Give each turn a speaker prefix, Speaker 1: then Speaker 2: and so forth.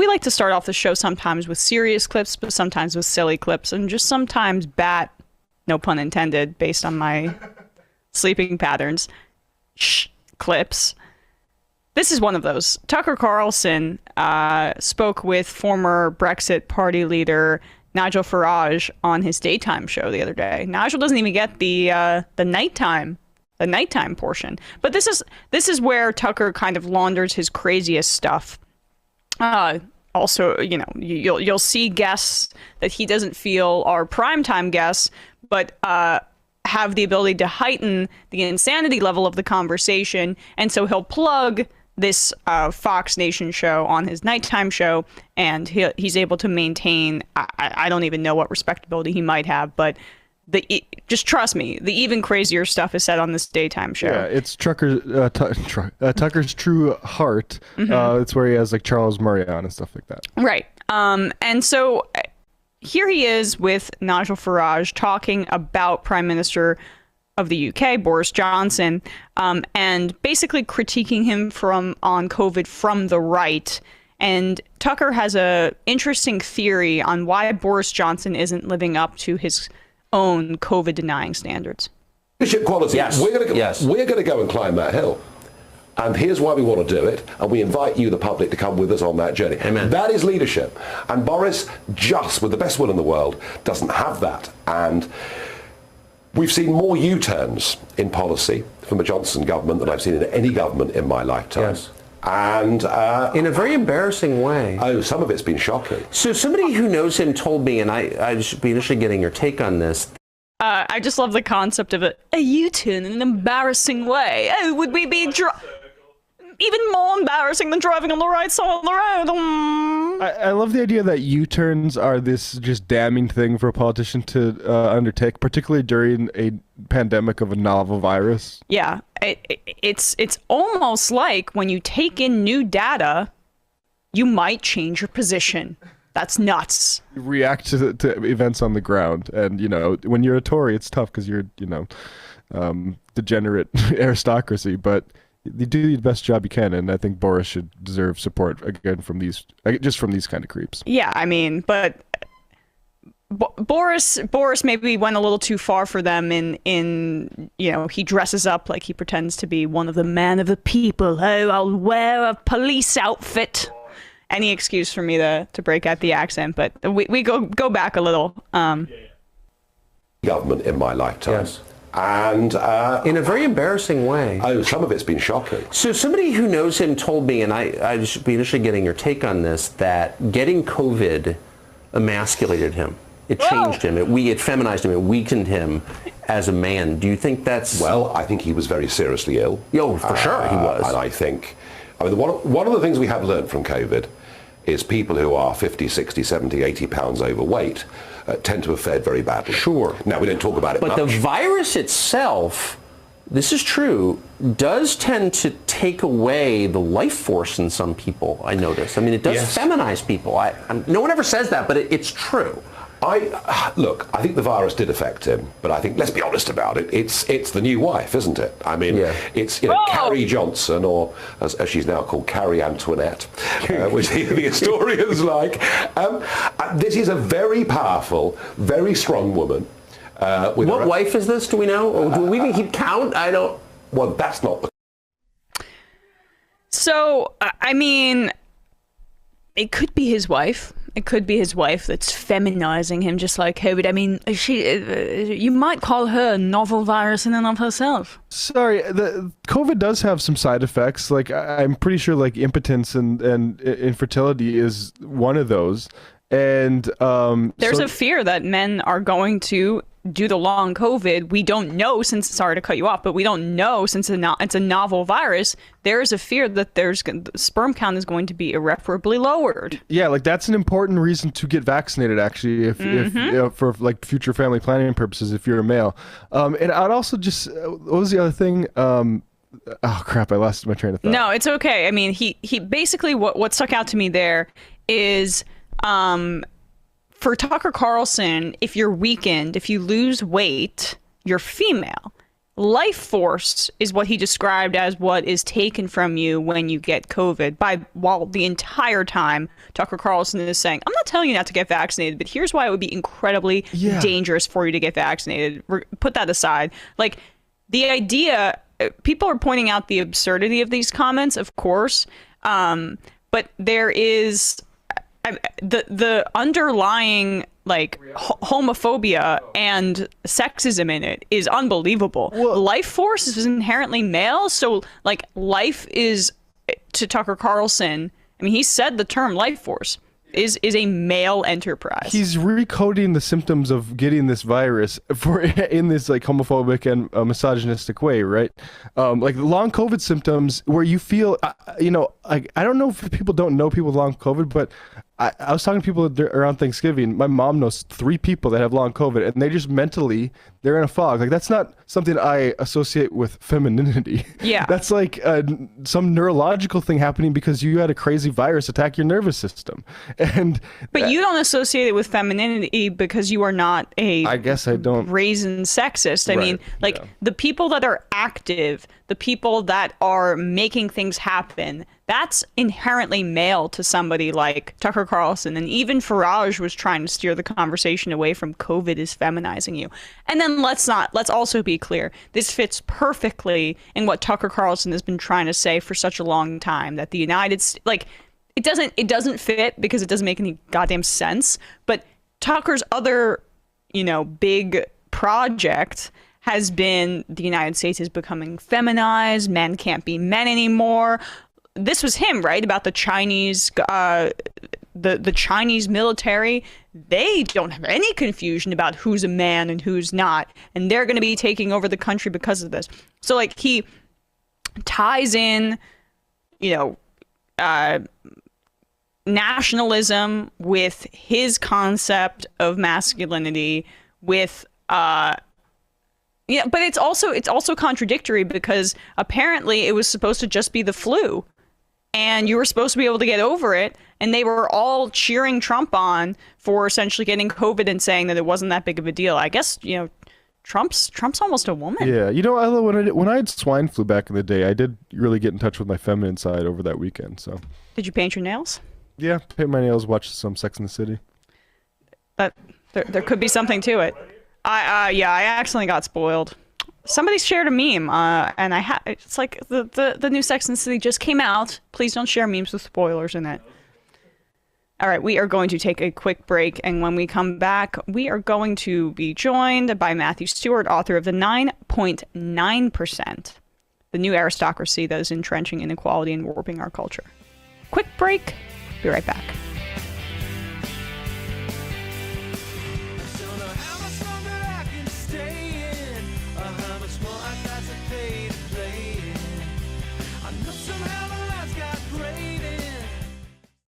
Speaker 1: we like to start off the show sometimes with serious clips, but sometimes with silly clips, and just sometimes no pun intended, based on my sleeping patterns, clips. This is one of those. Tucker Carlson spoke with former Brexit party leader Nigel Farage on his daytime show the other day. Nigel doesn't even get the nighttime portion. But this is where Tucker kind of launders his craziest stuff. Also, you know, you'll see guests that he doesn't feel are primetime guests, but have the ability to heighten the insanity level of the conversation, and so he'll plug this Fox Nation show on his nighttime show, and he's able to maintain, I don't even know what respectability he might have, but just trust me, the even crazier stuff is said on this daytime show.
Speaker 2: Yeah, it's Tucker's True Heart. It's where he has like Charles Murray on and stuff like that.
Speaker 1: Right. And so here he is with Nigel Farage talking about Prime Minister of the UK, Boris Johnson, and basically critiquing him on COVID from the right. And Tucker has a interesting theory on why Boris Johnson isn't living up to his own COVID denying standards.
Speaker 3: Leadership quality.
Speaker 4: Yes.
Speaker 3: We're going to go and climb that hill. And here's why we want to do it. And we invite you, the public, to come with us on that journey.
Speaker 4: Amen.
Speaker 3: That is leadership. And Boris, just with the best will in the world, doesn't have that. And we've seen more U-turns in policy from the Johnson government than I've seen in any government in my lifetime.
Speaker 4: Yes.
Speaker 3: And
Speaker 4: in a very embarrassing way.
Speaker 3: Oh, some of it's been shocking.
Speaker 4: So somebody who knows him told me, and I should be interested in getting your take on this.
Speaker 1: I just love the concept of a U-turn in an embarrassing way. Oh, would we be even more embarrassing than driving on the right side of the road?
Speaker 2: I love the idea that U-turns are this just damning thing for a politician to undertake, particularly during a pandemic of a novel virus.
Speaker 1: Yeah, it's almost like when you take in new data, you might change your position. That's nuts.
Speaker 2: You react to events on the ground, and you know, when you're a Tory, it's tough because you're, you know, degenerate aristocracy, but you do the best job you can, and I think Boris should deserve support again from these kind of creeps.
Speaker 1: Yeah, I mean, but Boris maybe went a little too far for them in you know, he dresses up like he pretends to be one of the man of the people. Oh, I'll wear a police outfit. Any excuse for me to break out the accent, but we go back a little.
Speaker 3: Government in my lifetime.
Speaker 4: Yes.
Speaker 3: And
Speaker 4: In a very embarrassing way.
Speaker 3: Oh, some of it's been shocking.
Speaker 4: So somebody who knows him told me, and I should be interested in getting your take on this, that getting COVID emasculated him. It changed him. It feminized him. It weakened him as a man. Do you think that's...
Speaker 3: Well, I think he was very seriously ill.
Speaker 4: Oh, for sure he was.
Speaker 3: And I mean, one of the things we have learned from COVID is people who are 50, 60, 70, 80 pounds overweight tend to have fared very badly.
Speaker 4: Sure.
Speaker 3: Now, we don't talk about it
Speaker 4: But
Speaker 3: much.
Speaker 4: the virus itself, this is true, does tend to take away the life force in some people, I notice. I mean, it does feminize people. No one ever says that, but it's true.
Speaker 3: Look, I think the virus did affect him, but I think, let's be honest about it, it's the new wife, isn't it? I mean, it's Carrie Johnson, or as she's now called, Carrie Antoinette, which the historians like. This is a very powerful, very strong woman.
Speaker 4: What wife is this, do we know? Or do we even keep count? I don't...
Speaker 3: Well, that's not the...
Speaker 1: So, I mean, it could be his wife. It could be his wife that's feminizing him, just like COVID. I mean, you might call her a novel virus in and of herself.
Speaker 2: Sorry, the COVID does have some side effects. Like, I'm pretty sure like impotence and infertility is one of those. And
Speaker 1: there's a fear that men are going to do the long COVID. We don't know, since, sorry to cut you off, but we don't know, since it's a novel virus, there is a fear that the sperm count is going to be irreparably lowered.
Speaker 2: Yeah, like that's an important reason to get vaccinated, actually, if you know, for like future family planning purposes, if you're a male. And I'd also just, what was the other thing? Oh crap, I lost my train of thought.
Speaker 1: No, it's okay. I mean, he basically, what stuck out to me there is, for Tucker Carlson, if you're weakened, if you lose weight, you're female. life force is what he described as what is taken from you when you get COVID, while the entire time Tucker Carlson is saying, I'm not telling you not to get vaccinated, but here's why it would be incredibly dangerous for you to get vaccinated. Put that aside. Like, the idea, people are pointing out the absurdity of these comments, of course, but there is the underlying homophobia and sexism in it is unbelievable. Well, life force is inherently male, so life is, to Tucker Carlson, I mean, he said the term life force is a male enterprise.
Speaker 2: He's recoding the symptoms of getting this virus in this homophobic and misogynistic way, right? Like long COVID symptoms where you feel, I don't know if people don't know people with long COVID, but I was talking to people around Thanksgiving. My mom knows 3 people that have long COVID, and they just mentally, they're in a fog. Like, that's not something I associate with femininity.
Speaker 1: Yeah.
Speaker 2: That's some neurological thing happening because you had a crazy virus attack your nervous system. But
Speaker 1: you don't associate it with femininity because you are not
Speaker 2: I guess I don't.
Speaker 1: Brazen sexist. I mean, the people that are active, the people that are making things happen, that's inherently male to somebody like Tucker Carlson. And even Farage was trying to steer the conversation away from COVID is feminizing you. And then let's also be clear. This fits perfectly in what Tucker Carlson has been trying to say for such a long time, that the United States, it doesn't fit because it doesn't make any goddamn sense. But Tucker's other, big project has been the United States is becoming feminized. Men can't be men anymore. This was him, right? About the Chinese, the Chinese military. They don't have any confusion about who's a man and who's not, and they're going to be taking over the country because of this. So, he ties in, nationalism with his concept of masculinity, with but it's also contradictory because apparently it was supposed to just be the flu. And you were supposed to be able to get over it. And they were all cheering Trump on for essentially getting COVID and saying that it wasn't that big of a deal. I guess, Trump's almost a woman.
Speaker 2: Yeah. Ella, when I had swine flu back in the day, I did really get in touch with my feminine side over that weekend. So. Did
Speaker 1: you paint your nails?
Speaker 2: Yeah, paint my nails, watch some Sex and the City.
Speaker 1: But there could be something to it. I accidentally got spoiled. Somebody shared a meme, and it's like the new Sex and the City just came out. Please don't share memes with spoilers in it. All right, we are going to take a quick break, and when we come back, we are going to be joined by Matthew Stewart, author of the 9.9%, the new aristocracy that is entrenching inequality and warping our culture. Quick break. Be right back.